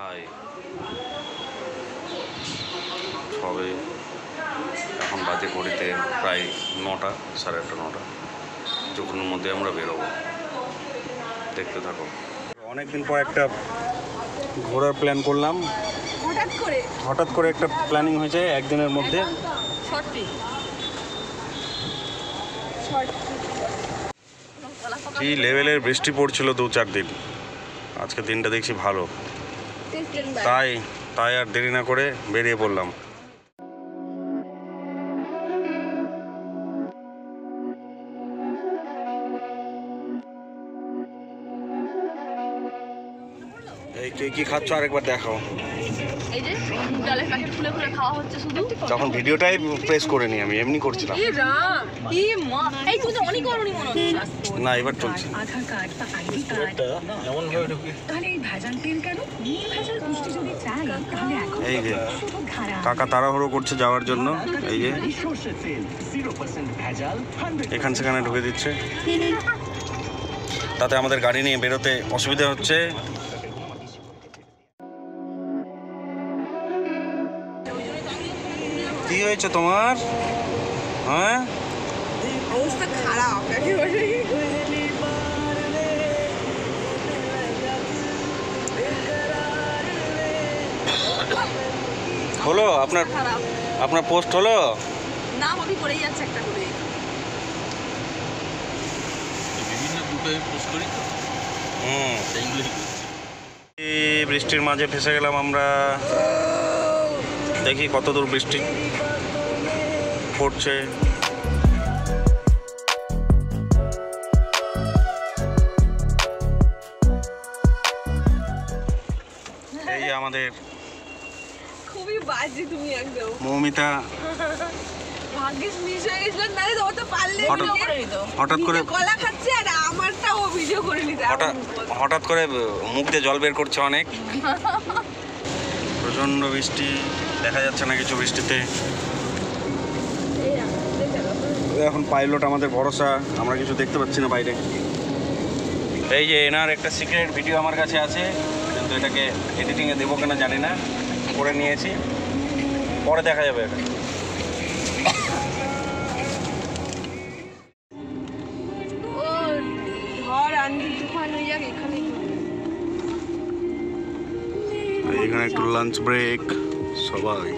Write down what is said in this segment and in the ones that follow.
High, সবে এখন বাজে ঘড়িতে প্রায় 9টা, 8:30, 9টা। কিছুক্ষণের মধ্যে আমরা বেরোবো, দেখতে থাকো। অনেকদিন পর একটা ঘোরার প্ল্যান করলাম, হঠাৎ করে একটা প্ল্যানিং হয়েছে একদিনের মধ্যে। কি লেভেলের বৃষ্টি পড়ছিল 2-4 দিন, আজকে দিনটা দেখছি ভালো, তাই আর দেরি না করে বেরিয়ে পড়লাম। এই কে কি খাচ্ছ আরেকবার দেখাও। এই যে ডালের প্যাকেট খুলে খুলে খাওয়া হচ্ছে শুধু। যখন ভিডিওটাই প্রেস করে নি, আমি এমনি করছিলাম। এই রাম, এই মা, এই তুমি তো অনেক করনি মনে হচ্ছে। না, এবার চলছে। আধার কার্ড বা আইডি কার্ড এমন ভাবে ঢুকি, তাহলে এই ভেজাল তেল কেন? নীল ভেজাল মিষ্টি যদি চাই তাহলে এখন এই যে শুধু ঘাড়া কাকা তাড়াহুড়ো করছে যাওয়ার জন্য, এই যে সরষের তেল 0% ভেজাল, 100% এখান সেখানে ঢুকে দিচ্ছে, তাতে আমাদের গাড়ি নিয়ে বেরোতে অসুবিধা হচ্ছে। কি হয়েছে তোমার? হ্যাঁ, অবস্থা খারাপ একেবারে। হলো আপনার পোস্ট হলো? না, আমি করেই যাচ্ছে একটা করে। বিভিন্ন গ্রুপে পোস্ট করি তো, সেইগুলোই করছি। এই বৃষ্টির মাঝে ফেসে গেলাম আমরা। দেখি কত দূর বৃষ্টি পড়ছে। এই আমাদের খুবই বাজে তুমি একদম। মৌমিতা ভাগ্যিস মিস হয়ে গেছিল, নালে তো ও তো পারলে হঠাৎ করে কলা খাচ্ছে আর আমারটা ও ভিডিও করে নিতে। হঠাৎ করে মুখ দিয়ে জল বের করছে অনেক। প্রচণ্ড বৃষ্টি, দেখা যাচ্ছে না কিছু বৃষ্টিতে। এখন পাইলট আমাদের ভরসা, আমরা কিছু দেখতে পাচ্ছি না বাইরে। এই যে এনার একটা সিক্রেট ভিডিও আমার কাছে আছে, কিন্তু এটাকে এডিটিংয়ে দেবো কিনা জানি না, করে নিয়েছি, পরে দেখা যাবে এটা। ও ধর আন্টি তুফান হয়ে যাক এখানে। এখানে একটু লাঞ্চ ব্রেক সবাই।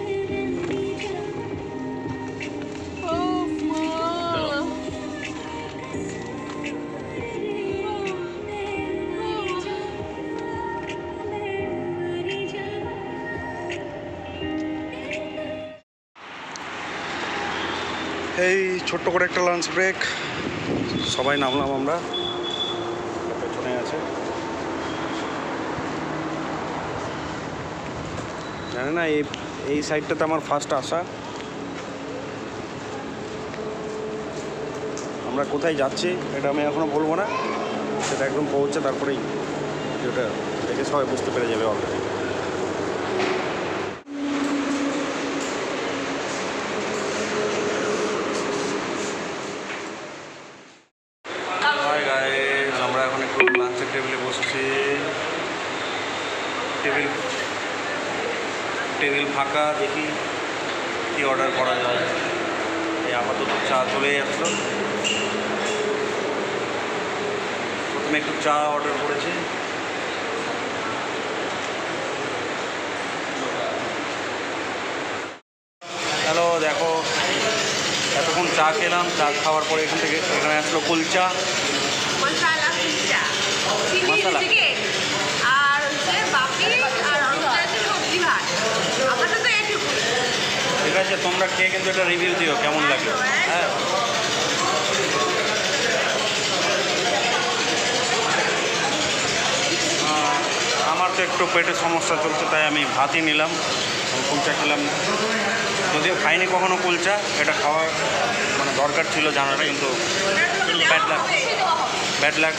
এই ছোট্ট করে একটা লাঞ্চ ব্রেক, সবাই নামলাম আমরা, পেছনে আছে। জানি না এই সাইডটাতে আমার ফার্স্ট আসা। আমরা কোথায় যাচ্ছি এটা আমি এখনও বলবো না, সেটা একদম পৌঁছে তারপরেই ভিডিওটা দেখে সবাই বুঝতে পেরে যাবে অলরেডি। আমরা এখন একটু লাঞ্চের টেবিলে বসছি। টেবিল ফাঁকা, দেখি কি অর্ডার করা যায়। এই আপাতত চা চলে আসলো, প্রথমে একটু চা অর্ডার করেছি। হ্যালো, দেখো এতক্ষণ চা খেলাম, চা খাওয়ার পরে এখানে আসলো কুলচা, মশলা কুলচা, মশলা। আর হচ্ছে বাপি আর হচ্ছে সবজি ভাত। আমাদের তো এইটুকু। ঠিক আছে, তোমরা খেয়ে কিন্তু এটা রিভিউ দিও কেমন লাগে। হ্যাঁ, আমার তো একটু পেটের সমস্যা চলছে, তাই আমি ভাতই নিলাম, কুলচা খেলাম। যদিও খাইনি কখনো কুলচা, এটা খাওয়ার মানে দরকার ছিল জানাটা, কিন্তু ব্যাড লাগ।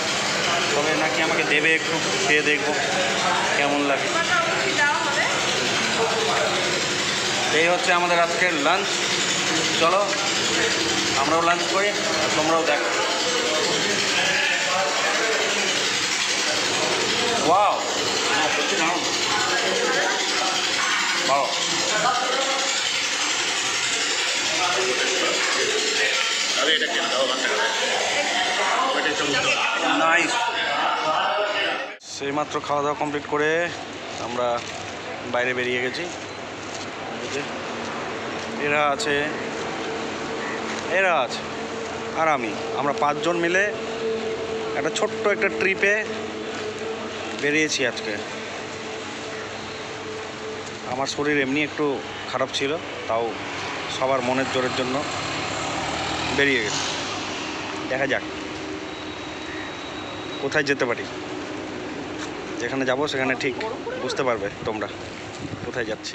তবে নাকি আমাকে দেবে, একটু খেয়ে দেখবো কেমন লাগে। এই হচ্ছে আমাদের আজকের লাঞ্চ। চলো আমরাও লাঞ্চ করি আর তোমরাও দেখো। ওয়াও, সত্যি দারুণ। বাও নাইস। সেইমাত্র খাওয়া দাওয়া কমপ্লিট করে আমরা বাইরে বেরিয়ে গেছি। এরা আছে আর আমরা 5 জন মিলে একটা ছোট্ট একটা ট্রিপে বেরিয়েছি আজকে। আমার শরীর এমনি একটু খারাপ ছিল, তাও সবার মনের জোরের জন্য বেরিয়ে গেছি। দেখা যাক কোথায় যেতে পারি। যেখানে যাব সেখানে ঠিক বুঝতে পারবে তোমরা কোথায় যাচ্ছি।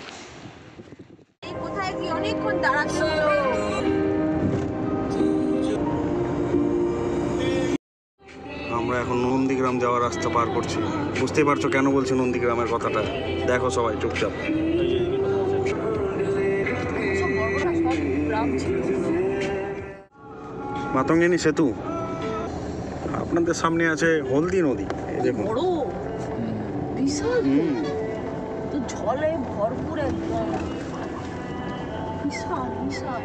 কোথায় কি অনেকক্ষণ দাঁড়াতে হলো। আমরা এখন নন্দীগ্রাম যাওয়ার রাস্তা পার করছি। বুঝতেই পারছো কেন বলছি নন্দীগ্রামের কথাটা। দেখো সবাই চুপচাপ। মাতঙ্গিনী সেতু, আপনাদের সামনে আছে হলদি নদী। এই দেখুন বড় বিশাল তো জলে ভরপুর একদম বিশাল বিশাল।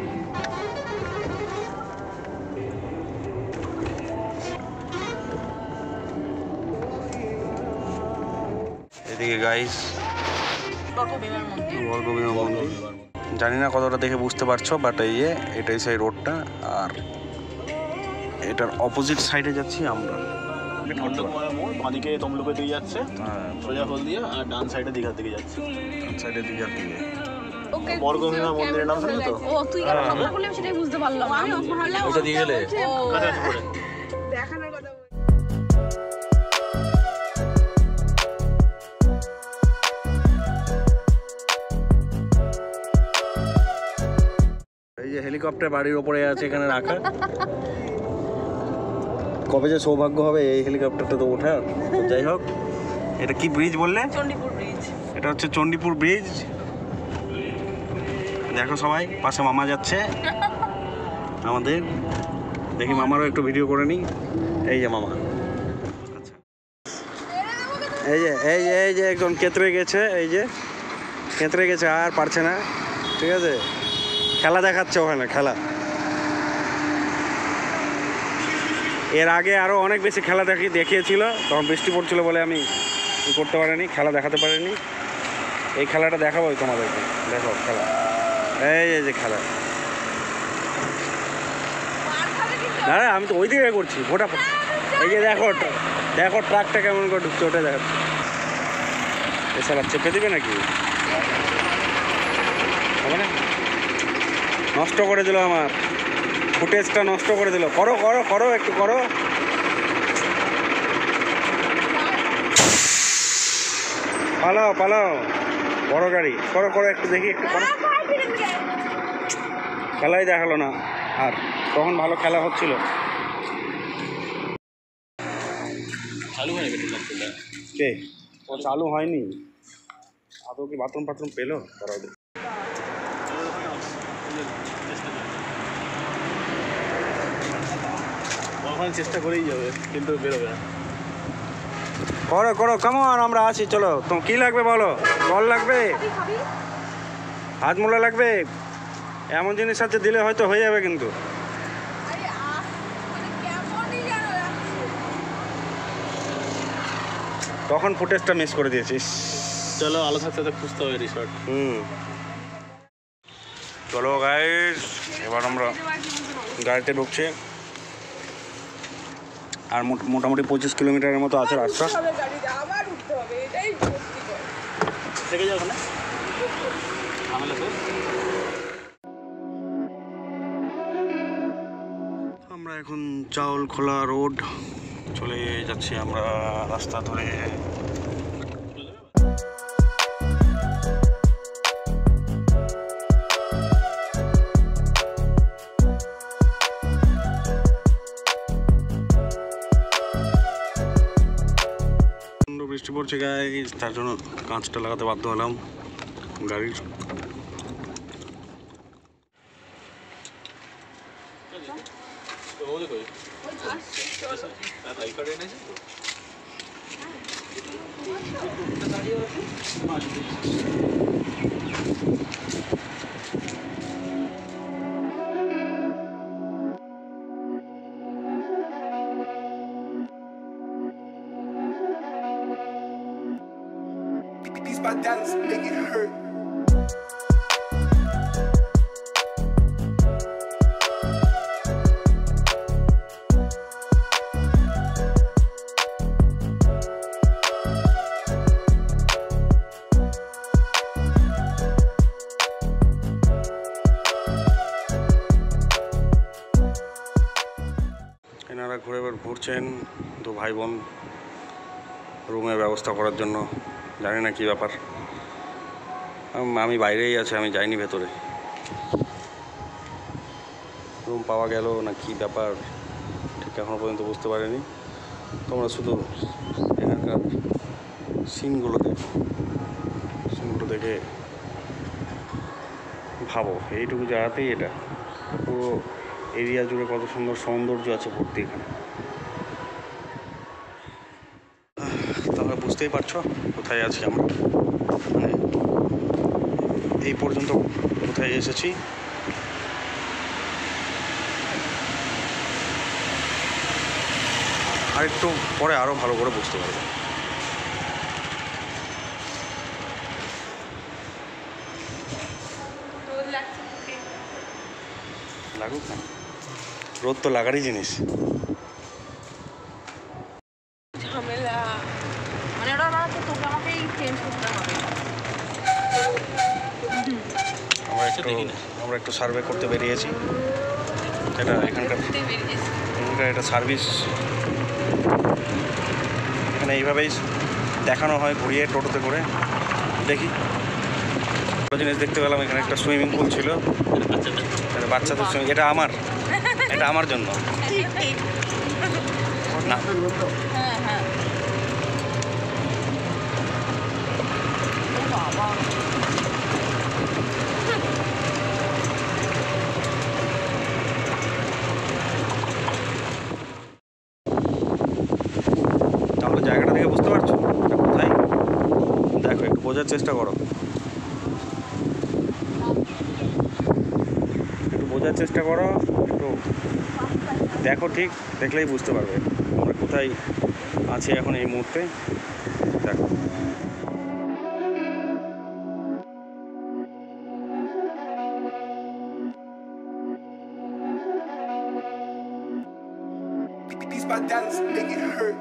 এদিকে গাইস বর্গভীমার মন্দির। বর্গভীমা মন্দির। জানি না কতটা দেখে বুঝতে পারছো, বাট এটাই সেই রোডটা। আর এটার অপোজিট সাইডে যাচ্ছি আমরা। বাঁদিকে তমলুকের দিকে যাচ্ছে, সোজা হলদিয়া, আর ডান সাইডে দীঘার দিকে যাচ্ছে। ডান সাইডে দীঘার দিকে। বর্গভীমা মন্দিরের নাম শুনলি তো? ও তুই কেন কথা বললি সেটাই বুঝতে পারলাম। আমি ভাবলাম ওটা দিয়ে গেলে কাছাকাছি পড়ে। দেখানোর কথা বলছি। এই যে হেলিকপ্টার বাড়ির ওপরে আছে এখানে রাখা। কবে যে সৌভাগ্য হবে এই হেলিকপ্টারটা তো ওঠার। যাই হোক, এটা কি ব্রিজ বললে? চণ্ডীপুর ব্রিজ। এটা হচ্ছে চণ্ডীপুর ব্রিজ। দেখো সবাই, পাশে মামা যাচ্ছে আমাদের। দেখি মামারও একটু ভিডিও করে নিই। এই যে মামা, আচ্ছা এই যে একজন কেতরে গেছে। এই যে কেতরে গেছে, আর পারছে না। ঠিক আছে, খেলা দেখাচ্ছে ওখানে খেলা। এর আগে আরও অনেক বেশি খেলা দেখিয়েছিল, তখন বৃষ্টি পড়ছিল বলে আমি করতে পারিনি, খেলা দেখাতে পারিনি। এই খেলাটা দেখাবো তোমাদেরকে। দেখো খেলা, এই যে খেলা। না আমি তো ওই দিকে করছি ওটা। এই যে দেখো দেখো ট্রাকটা কেমন করে ঢুকছে, ওটা দেখাচ্ছে। এছাড়া চেপে দিবে নাকি? হবে না? নষ্ট করে দিল আমার ফুটেজটা, নষ্ট করে দিল। করো করো করো, একটু করো। পালাও পালাও, বড় গাড়ি। করো করো, একটু দেখি, একটু করো। খেলাই দেখালো না আর, তখন ভালো খেলা হচ্ছিল। চালু হয়ে গেছে লাগছে। কে ও চালু হয়নি আদৌ? কি বাথরুম ফাথরুম পেলো তারা? ওখানে চেষ্টা করেই যাবে, কিন্তু বেরোবে না। করো করো, কেমন আমরা আছি। চলো, তোমার কী লাগবে বলো? জল লাগবে, হাত মোলা লাগবে, এমন জিনিস আছে দিলে হয়তো হয়ে যাবে। কিন্তু তখন ফুটেজটা মিস করে দিয়েছিস। চলো, আলো থাকতে থাকতে খুঁজতে হবে রিসর্ট। চলো গাইস, এবার আমরা গাড়িতে ঢুকছি। আর মোটামুটি 25 কিলোমিটারের মতো আছে রাস্তা। থেকে যাও ওখানে, ঝামেলা তো। আমরা এখন চাউল খোলা রোড চলে যাচ্ছি আমরা রাস্তা ধরে। বৃষ্টি পড়ছে গাইস, তার জন্য কাঁচটা লাগাতে বাধ্য হলাম গাড়ির। Beats by Dallas, make it hurt. এনারা ঘুরছেন তো ভাই বোন রুমের ব্যবস্থা করার জন্য, জানি না কী ব্যাপার। আমি বাইরেই আছি, আমি যাইনি ভেতরে। রুম পাওয়া গেল না কী ব্যাপার ঠিক এখনও পর্যন্ত বুঝতে পারিনি। তোমরা শুধু এখানকার সিনগুলো দেখে ভাবো, এইটুকু জায়গাতেই এটা পুরো এরিয়া জুড়ে কত সুন্দর সৌন্দর্য আছে ভর্তি এখানে। তাহলে বুঝতেই পারছো কোথায় আছি আমরা, মানে এই পর্যন্ত কোথায় এসেছি। আর একটু পরে আরও ভালো করে বুঝতে পারবো। রোদ লাগছে মুখে। লাগুক না, রোদ তো লাগারই জিনিস। ঝামেলা মানে ওরা বানাচ্ছে, তোকে আমাকেই চেঞ্জ করতে হবে। আমরা একটু সার্ভে করতে বেরিয়েছি। এটা এখানকার এটা সার্ভিস, এখানে এইভাবেই দেখানো হয় ঘুরিয়ে টোটোতে করে। দেখি ভালো জিনিস দেখতে পেলাম, এখানে একটা সুইমিং পুল ছিল, বাচ্চাদের সুইমিং। এটা আমার জন্য না। হ্যাঁ হ্যাঁ বাবা, তাহলে জায়গাটা থেকে বুঝতে পারছো এটা কোথায়? দেখো, একটু বোঝার চেষ্টা করো, একটু দেখো, ঠিক দেখলেই বুঝতে পারবে আমরা কোথায় আছি এখন এই মুহূর্তে। দেখো Beats by Dallas, make it hurt.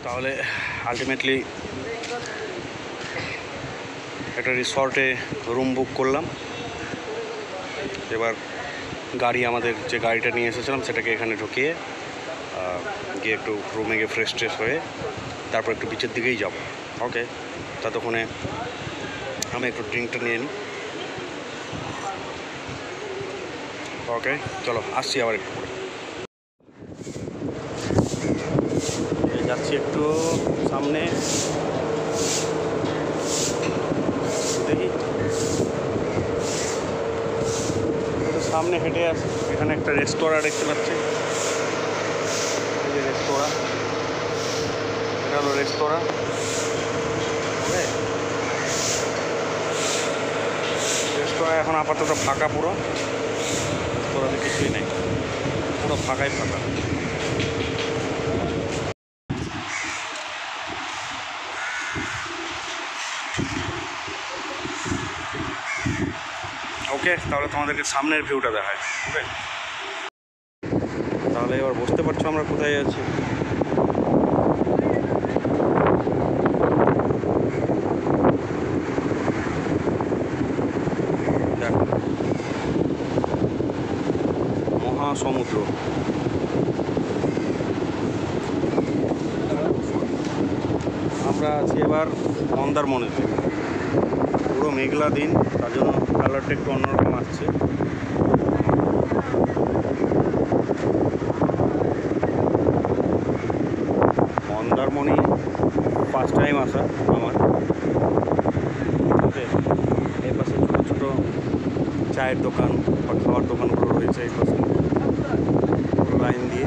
তাহলে আলটিমেটলি একটা রিসর্টে রুম বুক করলাম। এবার আমাদের যে গাড়িটা নিয়ে এসেছিলাম সেটাকে এখানে ঢুকিয়ে গিয়ে একটু রুমে গিয়ে ফ্রেশ ট্রেশ হয়ে তারপর একটু বিচের দিকেই যাব। ওকে, ততক্ষণে আমি একটু ড্রিঙ্কটা নিয়ে নিই। ওকে চলো, আসছি আবার একটু পরে। যাচ্ছি একটু সামনে, দেখি সামনে হেঁটে আসি। এখানে একটা রেস্তোরাঁ দেখতে পাচ্ছি, এই যে রেস্তোরাঁ, এটা হলো রেস্তোরাঁ। রেস্তোরাঁ এখন আপাতত ফাঁকা, পুরো রেস্তোরাঁতে কিছুই নেই, পুরো ফাঁকাই ফাঁকা। ওকে, তাহলে তোমাদেরকে সামনের ভিউটা দেখায়। ওকে, তাহলে এবার বুঝতে পারছো আমরা কোথায় আছি। দেখো, মহাসমুদ্র। আমরা আছি এবার মন্দারমণিতে। পুরো মেঘলা দিন, তার জন্য কালারটা একটু অন্যরকম আসছে। মন্দারমণি ফার্স্ট টাইম আসা আমার। ওকে, এই পাশে ছোটো ছোটো চায়ের দোকান বা খাওয়ার দোকানগুলো রয়েছে এই পাশে লাইন দিয়ে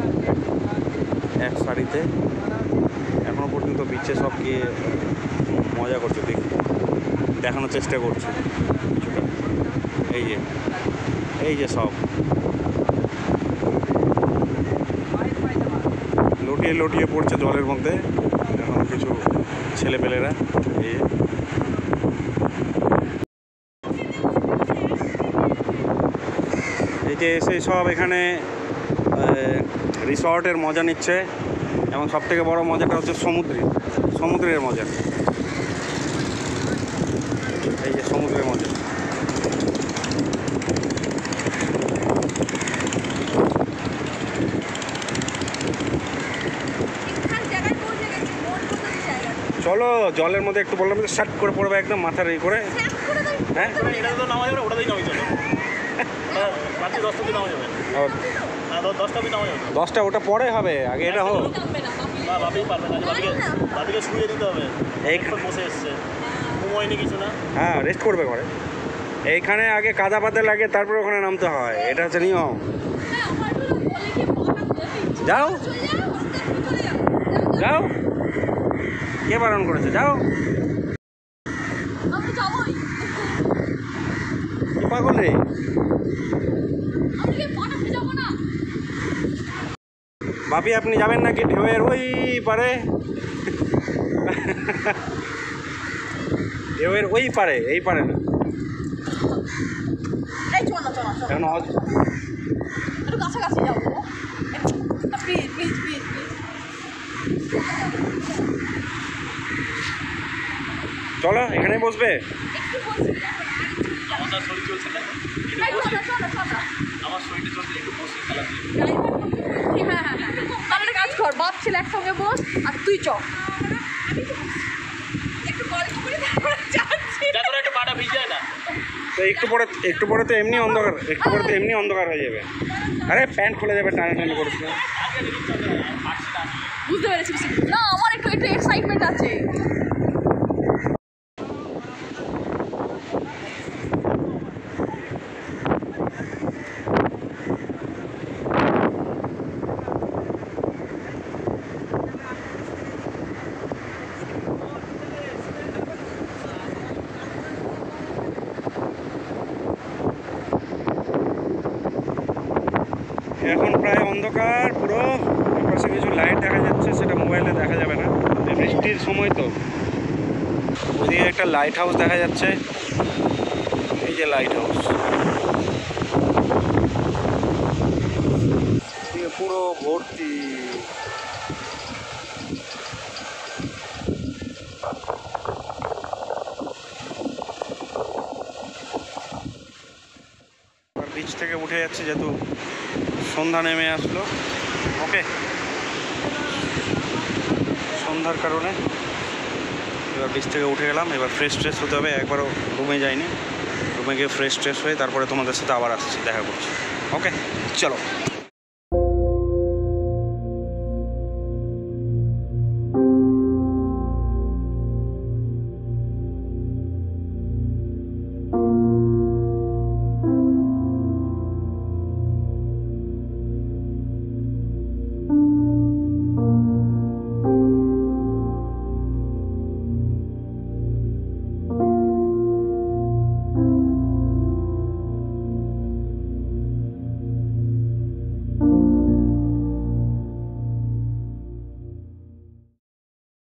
এক সারিতে। এখনও পর্যন্ত বিচে সব গিয়ে মজা করছে, দেখানোর চেষ্টা করছে কিছুটা। এই যে সব লটিয়ে লটিয়ে পড়ছে জলের মধ্যে এখন কিছু ছেলেপেলেরা। এই যে এসে সব এখানে রিসর্টের মজা নিচ্ছে এবং সবথেকে বড় মজাটা হচ্ছে সমুদ্রের মজা। এই যে সমুদ্রের মজা। চলো জলের মধ্যে একটু বললাম যে শার্ট করে পড়বে একদম মাথার এই করে। হ্যাঁ, এটাতে তো নামা যাবে না, ওটাতেই নামা যাবে। রাত্রি 10টা দিয়ে নামা যাবে। হ্যাঁ, 10টা দিয়ে নামা যাবে। 10টা ওটা পরে হবে, আগে এটা হোক। না, বাপিই পারবে না, বাপিকে শুয়ে দিতে হবে। এইখানে বসে এসছে, ঘুমোয়নি কিছু না। হ্যাঁ, রেস্ট করবে ঘরে। এইখানে আগে কাদা পাতে লাগে, তারপরে ওখানে নামতে হয়, এটা হচ্ছে নিয়ম। যাও যাও, কে বারণ করেছে? যাও। কি পাগল রে? বাপি আপনি যাবেন নাকি ঢেউয়ের ওই পারে? ঢেউয়ের ওই পারে, এই পারে না। এখন একটু কাছাকাছি যাবো প্লিজ প্লিজ প্লিজ প্লিজ। চলো এখানে বসবে। আমার শরীর চলছে না, আমার শরীরটা চলছে, একটু বসে খেলা দিয়ে। তাহলে কাজ কর, বাপ ছেলে একসঙ্গে বস আর তুই চ। একটু গল্প করে তারপরে যাচ্ছি। যা তোরা একটু পাটা ভিজায় না। তো একটু পরে তো এমনি অন্ধকার হয়ে যাবে। আরে প্যান্ট খুলে যাবে টানাটানি করছে। বুঝতে পেরেছি না, আমার একটু এক্সাইটমেন্ট আছে। এখন প্রায় অন্ধকার পুরো। পাশে কিছু লাইট দেখা যাচ্ছে, সেটা মোবাইলে দেখা যাবে না, বৃষ্টির সময় তো। ওইদিকে একটা লাইট হাউস দেখা যাচ্ছে, এই যে লাইট হাউস পুরো ভর্তি। বিচ থেকে উঠে যাচ্ছে যেহেতু সন্ধ্যা নেমে আসলো। ওকে, সন্ধ্যার কারণে এবার বিচ থেকে উঠে গেলাম। এবার ফ্রেশ হতে হবে। একবারও রুমে যাইনি, রুমে গিয়ে ফ্রেশ হয়ে তারপরে তোমাদের সাথে আবার আসছি, দেখা করছি। ওকে চলো।